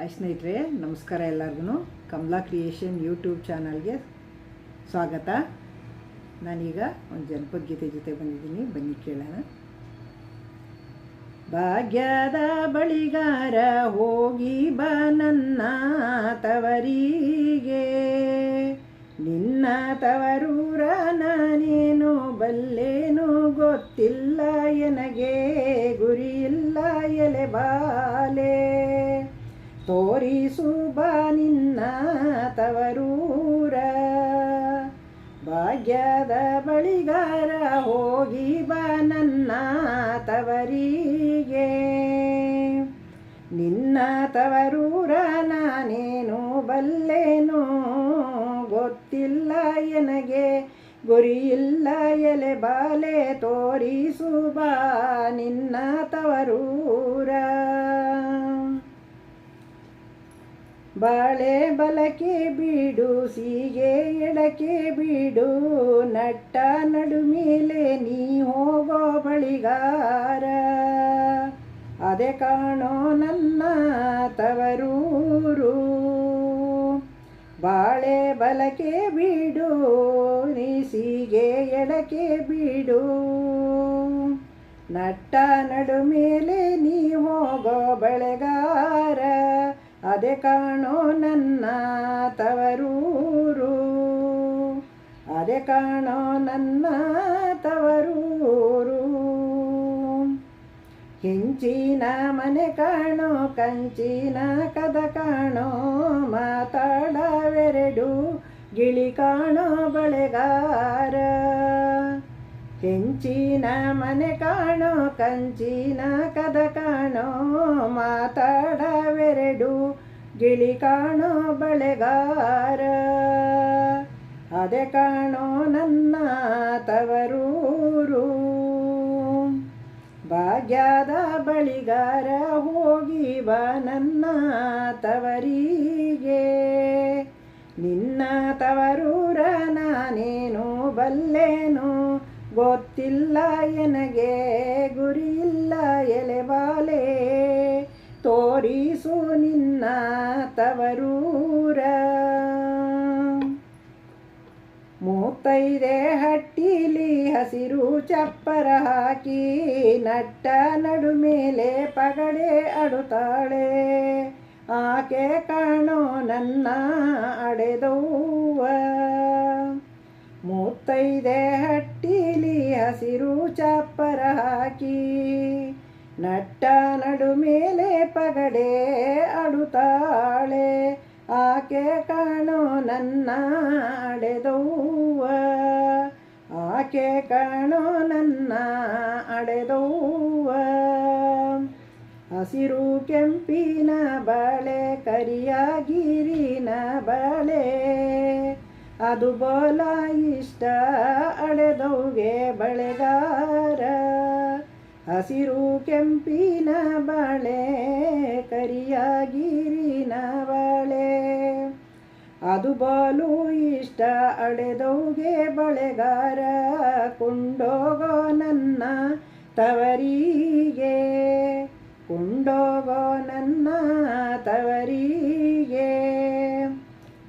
ಸ್ನೇಹಿತರೆ ನಮಸ್ಕಾರ. ಎಲ್ಲರಿಗೂ ಕಮಲಾ ಕ್ರಿಯೇಷನ್ ಯೂಟ್ಯೂಬ್ ಚಾನಲ್ಗೆ ಸ್ವಾಗತ. ನಾನೀಗ ಒಂದು ಜನಪದ ಗೀತೆ ಜೊತೆ ಬಂದಿದ್ದೀನಿ, ಬನ್ನಿ ಕೇಳೋಣ. ಭಾಗ್ಯದ ಬಳಿಗಾರ ಹೋಗಿ ಬಾ ನನ್ನ ತವರಿಗೆ, ನಿನ್ನ ತವರೂರ ನಾನೇನು ಬಲ್ಲೇನು ಗೊತ್ತಿಲ್ಲ ಎನಗೆ, ಗುರಿಯಿಲ್ಲ ಎಲೆ ಬಾಲೆ ತೋರಿಸು ಬಾ ನಿನ್ನ ತವರೂರ. ಭಾಗ್ಯದ ಬಳಿಗಾರ ಹೋಗಿ ಬಾ ನನ್ನ ತವರಿಗೆ, ನಿನ್ನ ತವರೂರ ನಾನೇನು ಬಲ್ಲೇನು ಗೊತ್ತಿಲ್ಲ ಎನಗೆ, ಗುರಿಯಿಲ್ಲ ಎಲೆ ಬಾಲೆ ತೋರಿಸು ಬಾ ನಿನ್ನ ತವರೂರ. ಬಾಳೆ ಬಲಕೆ ಬೀಡು ಸೀಗೆ ಎಡಕೆ ಬೀಡು, ನಟ್ಟ ನಡುಮೇಲೆ ನೀ ಹೋಗೋ ಬಳಿಗಾರ, ಅದೇ ಕಾಣೋ ನನ್ನ ತವರೂರು. ಬಾಳೆ ಬಲಕೆ ಬೀಡು ನೀ ಸೀಗೆ ಎಡಕೆ ಬೀಡು, ನಟ್ಟ ನಡುಮೇಲೆ ನೀ ಹೋಗೋ ಬಳೆಗಾರ, ಅದೇ ಕಾಣೋ ನನ್ನ ತವರೂರು, ಅದೇ ಕಾಣೋ ನನ್ನ ತವರೂರು. ಹೆಂಚಿನ ಮನೆ ಕಾಣೋ ಕಂಚಿನ ಕದ ಕಾಣೋ, ಮಾತಾಡವೆರಡು ಗಿಳಿ ಕಾಣೋ ಬಳೆಗಾರ. ಹೆಂಚಿನ ಮನೆ ಕಾಣೋ ಕಂಚಿನ ಕದ ಕಾಣೋ, ಮಾತಾಡವೆರಡು ಗಿಳಿ ಕಾಣೋ ಬಳೆಗಾರ, ಅದೇ ಕಾಣೋ ನನ್ನ ತವರೂರು. ಭಾಗ್ಯದ ಬಳಿಗಾರ ಹೋಗಿ ಬಾ ನನ್ನ ತವರಿಗೆ, ನಿನ್ನ ತವರೂರ ನಾನೇನು ಬಲ್ಲೇನು ಗೊತ್ತಿಲ್ಲ ಎನಗೆ, ಗುರಿಯಿಲ್ಲ ಎಲೆ ಬಾಲೆ ತೋರಿಸು ನಿನ್ನ ತವರೂರ. ಮೂತೈದೆ ಹಟ್ಟಿಲಿ ಹಸಿರು ಚಪ್ಪರ ಹಾಕಿ, ನಟ್ಟ ನಡುಮೇಲೆ ಪಗಡೆ ಅಡುತ್ತಾಳೆ, ಆಕೆ ಕಾಣೋ ನನ್ನ ಅಡೆದವ್ವ. ಮೂತೈದೆ ಹಟ್ಟಿಲಿ ಹಸಿರು ಚಪ್ಪರ ಹಾಕಿ, ನಟ್ಟ ನಡುಮೇಲೆ ಪಗಡೆ ಅಡುತ್ತಾಳೆ, ಆಕೆ ಕಾಣೋ ನನ್ನ ಅಡೆದವ್ವ, ಆಕೆ ಕಾಣೋ ನನ್ನ ಅಡೆದವ್ವ. ಹಸಿರು ಕೆಂಪಿನ ಬಾಳೆ ಕರಿಯಾಗಿರಿನ ಬಾಳೆ, ಅದು ಬೋಲ ಇಷ್ಟ ಅಡೆದವ್ಗೆ ಬಳೆಗಾರ. ಹಸಿರು ಕೆಂಪಿನ ಬಾಳೆ ಕರಿಯಾಗಿರಿನ ಬಾಳೆ, ಅದು ಬಾಲು ಇಷ್ಟ ಅಡೆದವ್ಗೆ ಬಳೆಗಾರ. ಕೊಂಡೋಗೋ ನನ್ನ ತವರಿಗೆ, ಕೊಂಡೋಗೋ ನನ್ನ ತವರಿಗೆ.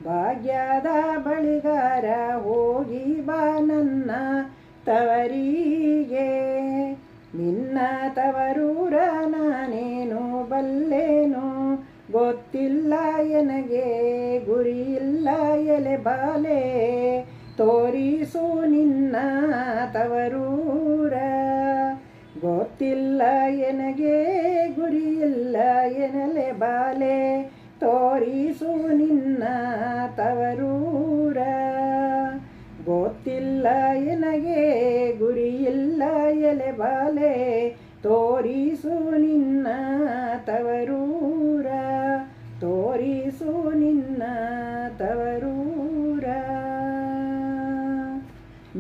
ಭಾಗ್ಯದ ಬಳಿಗಾರ ಹೋಗಿ ಬಾ ನನ್ನ ತವರಿಗೆ, ನಿನ್ನ ತವರೂರ ನಾನೇನು ಬಲ್ಲೇನು ಗೊತ್ತಿಲ್ಲ ಎನಗೆ, ಗುರಿಯಿಲ್ಲ ಎಲೆ ಬಾಲೆ ತೋರಿಸು ನಿನ್ನ ತವರೂರ. ಗೊತ್ತಿಲ್ಲ ಎನಗೆ ಗುರಿಯಿಲ್ಲ ಎನಲೆ ಬಾಲೆ ತೋರಿಸು ನಿನ್ನ ತವರೂರ. ಗೊತ್ತಿಲ್ಲ ಎನಗೆ ಗುರಿಯಿಲ್ಲ ಎಲೆ ಬಾಲೆ ತೋರಿಸು ನಿನ್ನ ತವರೂರ, ತೋರಿಸು ನಿನ್ನ ತವರೂರ.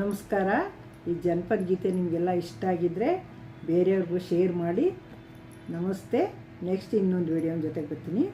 ನಮಸ್ಕಾರ. ಈ ಜನಪದ ಗೀತೆ ನಿಮಗೆಲ್ಲ ಇಷ್ಟ ಆಗಿದ್ದರೆ ಬೇರೆಯವ್ರಿಗೂ ಶೇರ್ ಮಾಡಿ. ನಮಸ್ತೆ. ನೆಕ್ಸ್ಟ್ ಇನ್ನೊಂದು ವಿಡಿಯೋ ಜೊತೆಗೆ ಬರ್ತೀನಿ.